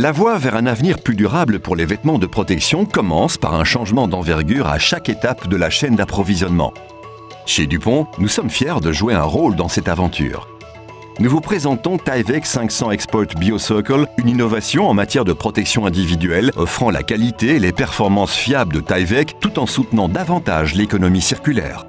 La voie vers un avenir plus durable pour les vêtements de protection commence par un changement d'envergure à chaque étape de la chaîne d'approvisionnement. Chez Dupont, nous sommes fiers de jouer un rôle dans cette aventure. Nous vous présentons Tyvek 500 Expert BioCircle, une innovation en matière de protection individuelle offrant la qualité et les performances fiables de Tyvek tout en soutenant davantage l'économie circulaire.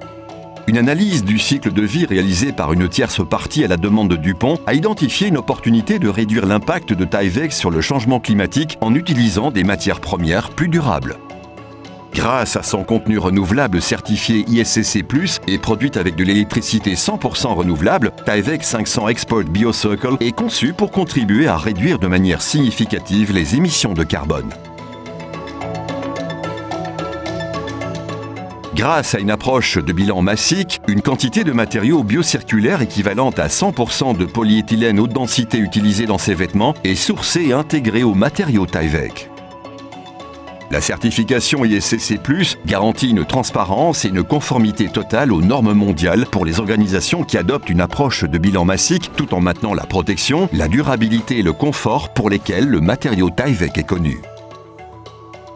Une analyse du cycle de vie réalisée par une tierce partie à la demande de Dupont a identifié une opportunité de réduire l'impact de Tyvek sur le changement climatique en utilisant des matières premières plus durables. Grâce à son contenu renouvelable certifié ISCC+, et produite avec de l'électricité 100% renouvelable, Tyvek 500 Expert BioCircle est conçu pour contribuer à réduire de manière significative les émissions de carbone. Grâce à une approche de bilan massique, une quantité de matériaux biocirculaires équivalente à 100% de polyéthylène haute densité utilisé dans ces vêtements est sourcée et intégrée aux matériaux Tyvek. La certification ISCC+, garantit une transparence et une conformité totale aux normes mondiales pour les organisations qui adoptent une approche de bilan massique tout en maintenant la protection, la durabilité et le confort pour lesquels le matériau Tyvek est connu.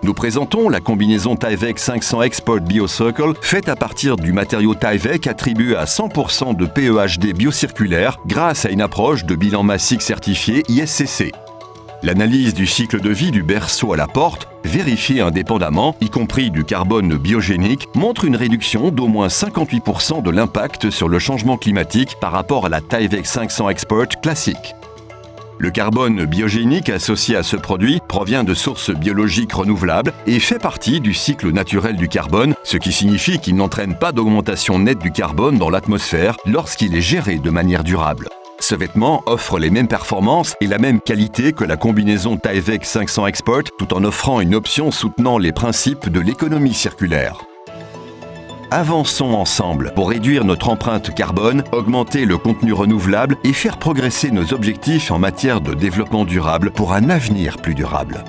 Nous présentons la combinaison Tyvek 500 Expert BioCircle faite à partir du matériau Tyvek attribué à 100% de PEHD biocirculaire grâce à une approche de bilan massique certifié ISCC. L'analyse du cycle de vie du berceau à la porte, vérifiée indépendamment, y compris du carbone biogénique, montre une réduction d'au moins 58% de l'impact sur le changement climatique par rapport à la Tyvek 500 Expert classique. Le carbone biogénique associé à ce produit provient de sources biologiques renouvelables et fait partie du cycle naturel du carbone, ce qui signifie qu'il n'entraîne pas d'augmentation nette du carbone dans l'atmosphère lorsqu'il est géré de manière durable. Ce vêtement offre les mêmes performances et la même qualité que la combinaison Tyvek 500 Expert tout en offrant une option soutenant les principes de l'économie circulaire. Avançons ensemble pour réduire notre empreinte carbone, augmenter le contenu renouvelable et faire progresser nos objectifs en matière de développement durable pour un avenir plus durable.